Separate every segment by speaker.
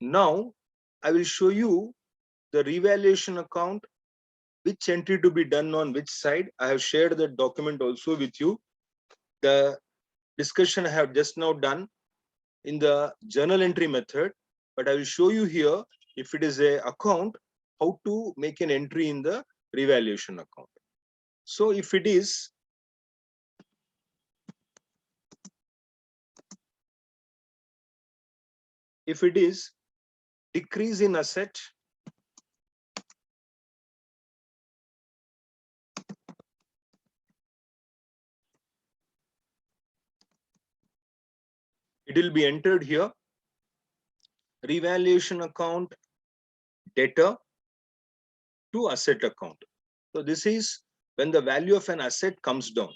Speaker 1: Now I will show you the revaluation account, which entry to be done on which side. I have shared that document also with you. The discussion I have just now done in the journal entry method, but I will show you here if it is a account, how to make an entry in the revaluation account. So if it is decrease in asset, it will be entered here, revaluation account debtor to asset account. So this is when the value of an asset comes down,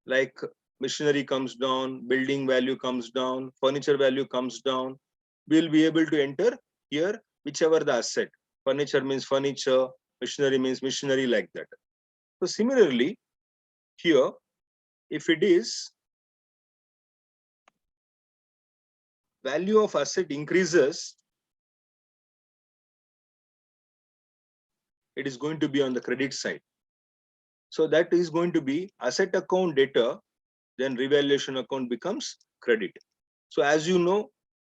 Speaker 1: like machinery comes down, building value comes down, furniture value comes down, we will be able to enter here whichever the asset. Furniture means furniture, machinery means machinery, like that. So similarly, here, if it is value of asset increases, it is going to be on the credit side. So that is going to be asset account debtor, then revaluation account becomes credit. So as you know,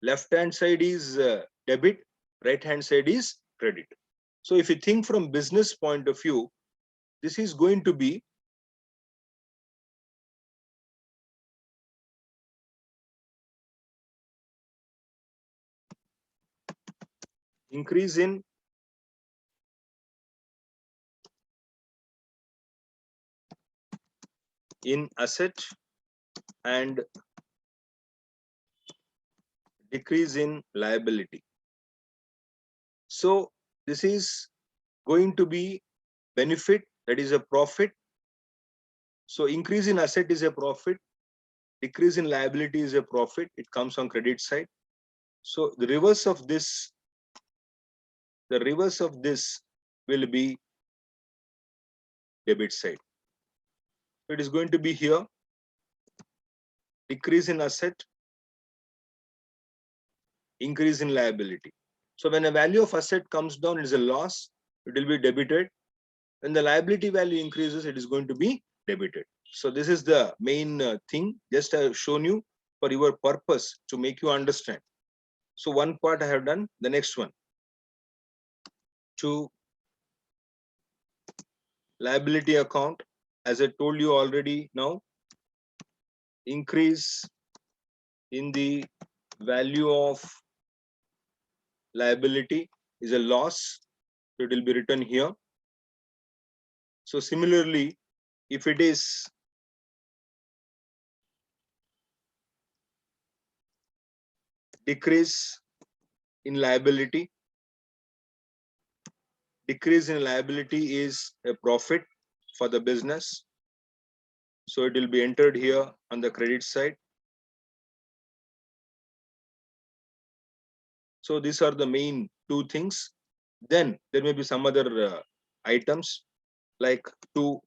Speaker 1: left hand side is debit, right hand side is credit. So if you think from business point of view, this is going to be increase in asset and decrease in liability. So this is going to be benefit, that is a profit. So increase in asset is a profit, decrease in liability is a profit, it comes on credit side. So the reverse of this will be debit side. It is going to be here decrease in asset, increase in liability. So when a value of asset comes down, it is a loss, it will be debited. When the liability value increases, it is going to be debited. So this is the main thing, just I have shown you for your purpose to make you understand. So one part I have done, the next one, to liability account, as I told you already now, increase in the value of liability is a loss, it will be written here. So similarly, if it is decrease in liability, decrease in liability is a profit for the business. So it will be entered here on the credit side. So these are the main two things. Then there may be some other items like to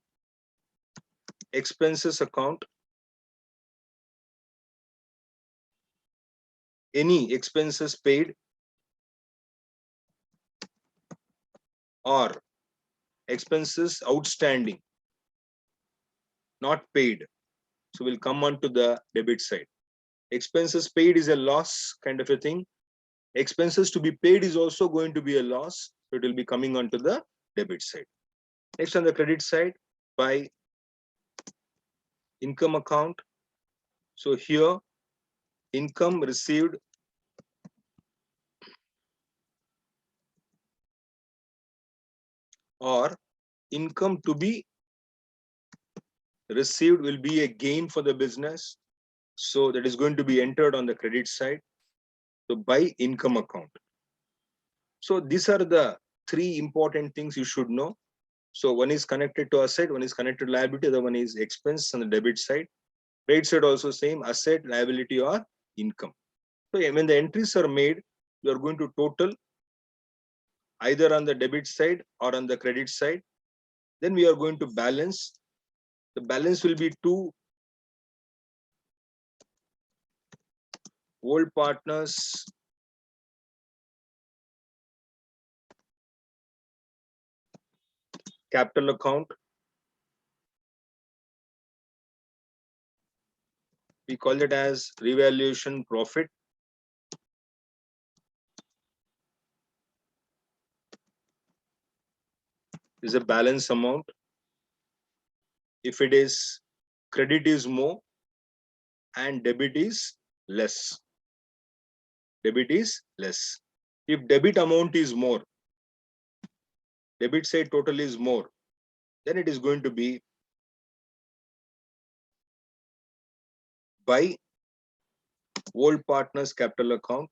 Speaker 1: expenses account, any expenses paid or expenses outstanding, not paid. So we'll come on to the debit side. Expenses paid is a loss kind of a thing. Expenses to be paid is also going to be a loss. So it will be coming onto the debit side. Next on the credit side, by income account. So here, income received or income to be received will be a gain for the business. So that is going to be entered on the credit side. So by income account. So these are the three important things you should know. So one is connected to asset, one is connected to liability, the other one is expense on the debit side. Credit side also same, asset, liability or income. So when the entries are made, you are going to total either on the debit side or on the credit side. Then we are going to balance. The balance will be to old partners capital account. We call it as revaluation profit. Is a balance amount. If it is credit is more and debit is less. Debit is less. If debit amount is more, debit side total is more, then it is going to be by old partners capital account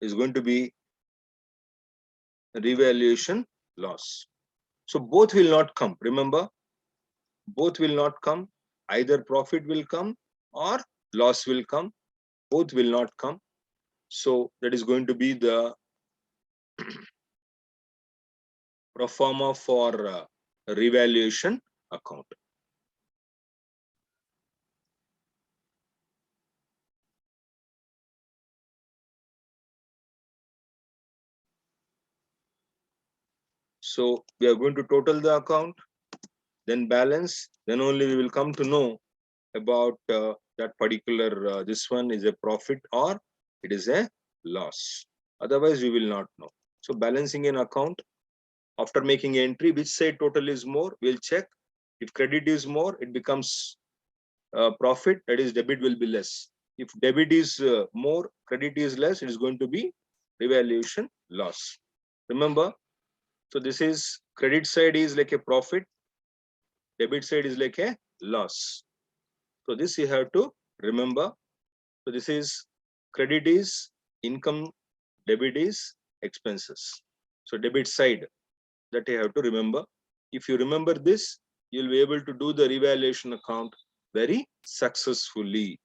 Speaker 1: is going to be revaluation loss. So both will not come. Remember, both will not come. Either profit will come or loss will come. Both will not come. So that is going to be the pro forma for revaluation account. So we are going to total the account, then balance, then only we will come to know about that particular, this one is a profit or it is a loss. Otherwise, we will not know. So balancing an account, after making entry, which side total is more, we'll check. If credit is more, it becomes profit, that is debit will be less. If debit is more, credit is less, it is going to be revaluation loss. Remember, so this is credit side is like a profit, debit side is like a loss. So this you have to remember. So this is credit is income, debit is expenses. So debit side, that you have to remember. If you remember this, you'll be able to do the revaluation account very successfully.